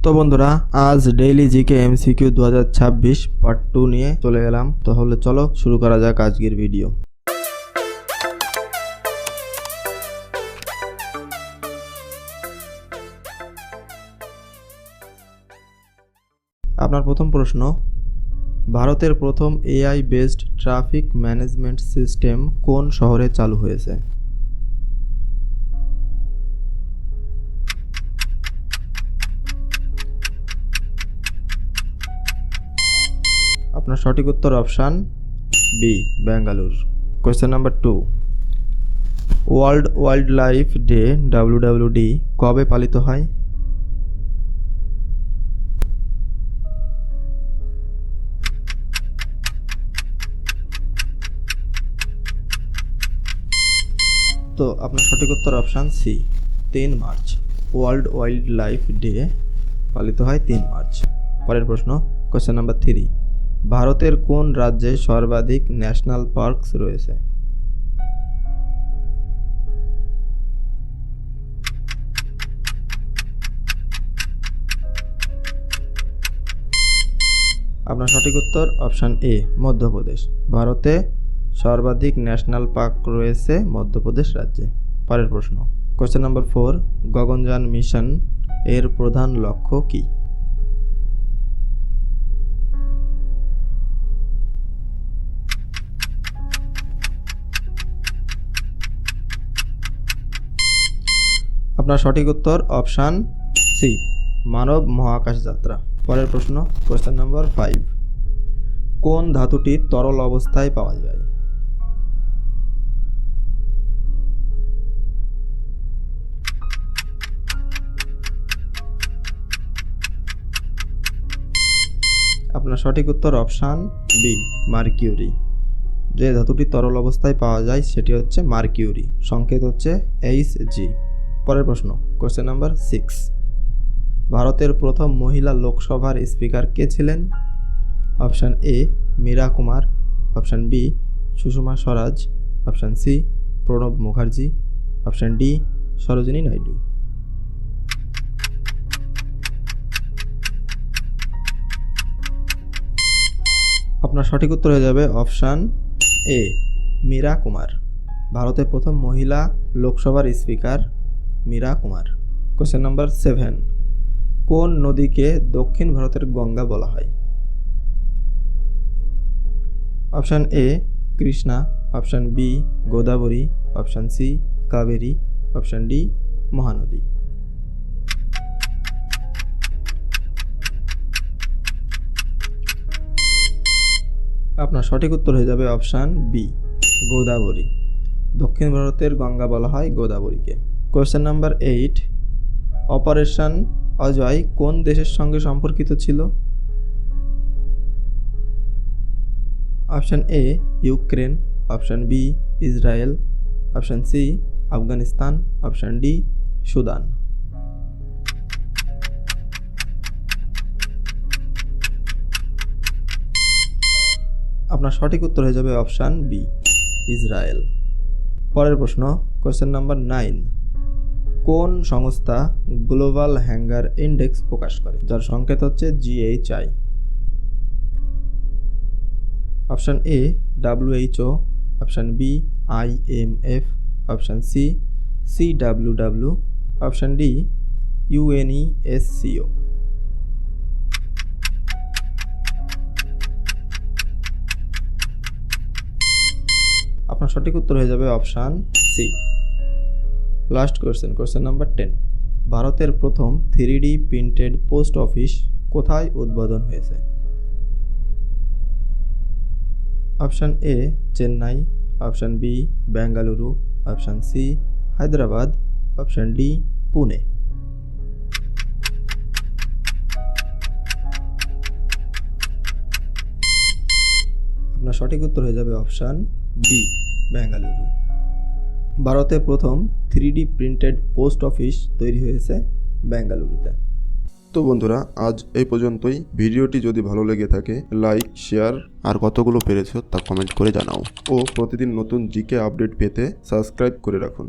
তো বন্ধুরা, আজ ডেইলি জিকে এমসিকিউ 2026 পার্ট 2 নিয়ে চলে গেলাম। তাহলে চলো শুরু করা যাক আজকের ভিডিও। আপনার প্রথম প্রশ্ন, ভারতের প্রথম AI based traffic management system কোন শহরে চালু হয়েছে? আপনার সঠিক উত্তর option B, Bengaluru. Question number 2, world wildlife day WWD কবে পালিত হয়? তো আপনার সঠিক উত্তর option C, 3 March. World wildlife day পালিত হয় 3 মার্চ। পরের প্রশ্ন, কোয়েশ্চেন নাম্বার 3, ভারতের কোন রাজ্যে সর্বাধিক ন্যাশনাল পার্কস রয়েছে? আপনার সঠিক উত্তর অপশান এ, মধ্যপ্রদেশ। ভারতে সর্বাধিক ন্যাশনাল পার্ক রয়েছে মধ্যপ্রদেশ রাজ্যে। পরের প্রশ্ন, কোয়েশ্চেন নাম্বার 4, গগনযান মিশন এর প্রধান লক্ষ্য কি? আপনার সঠিক উত্তর অপশান সি, মানব মহাকাশ যাত্রা। পরের প্রশ্ন, কোয়েশ্চেন নাম্বার 5, কোন ধাতুটি তরল অবস্থায় পাওয়া যায়? আপনার সঠিক উত্তর অপশান বি, মার্কিউরি। যে ধাতুটি তরল অবস্থায় পাওয়া যায় সেটি হচ্ছে মার্কিউরি, সংকেত হচ্ছে Hg। পরের প্রশ্ন, কোয়েশ্চেন নাম্বার 6, ভারতের প্রথম মহিলা লোকসভার স্পিকার কে ছিলেন? Option A, Meira Kumar. Option B, Sushma Swaraj. Option C, Pranab Mukherjee. Option D, Sarojini Naidu. আপনার সঠিক উত্তর হয়ে যাবে অপশান এ, মীরা কুমার। ভারতের প্রথম মহিলা লোকসভার speaker Meira Kumar. Question number 7, কোন নদীকে দক্ষিণ ভারতের গঙ্গা বলা হয়? Option A, Krishna. Option B, Godavari. Option C, Kaveri. Option D, Mahanadi. আপনার সঠিক উত্তর হয়ে যাবে অপশান বি, গোদাবরী। দক্ষিণ ভারতের গঙ্গা বলা হয় গোদাবরীকে। কোয়েশ্চেন নাম্বার 8, অপারেশন অজয় কোন দেশের সঙ্গে সম্পর্কিত ছিল? Option A, Ukraine. Option B, Israel. Option C, Afghanistan. Option D, Sudan. আপনার সঠিক উত্তর হয়ে যাবে অপশান বি, ইসরায়েল। পরের প্রশ্ন, কোয়েশ্চেন নাম্বার 9, কোন সংস্থা গ্লোবাল হ্যাঙ্গার ইন্ডেক্স প্রকাশ করে, যার সংকেত হচ্ছে GHI? Option A, WHO। Option B, IMF। Option C, CWW। Option D, UNESCO। আপনার সঠিক উত্তর হয়ে যাবে option C. Last question number 10, ভারতের প্রথম 3D প্রিন্টেড পোস্ট অফিস কোথায় উদ্বোধন হয়েছে? Option A, Chennai. Option B, Bengaluru. Option C, Hyderabad. Option D, Pune. আপনার সঠিক উত্তর হয়ে যাবে অপশান বি, বেঙ্গালুরু। ভারতে প্রথম 3D প্রিন্টেড পোস্ট অফিস তৈরি হয়েছে বেঙ্গালুরুতে। তো বন্ধুরা, আজ এই পর্যন্তই। ভিডিওটি যদি ভালো লেগে থাকে লাইক, শেয়ার আর কতগুলো পেরেছো তা কমেন্ট করে জানাও। ও প্রতিদিন নতুন জিকে আপডেট পেতে সাবস্ক্রাইব করে রাখুন।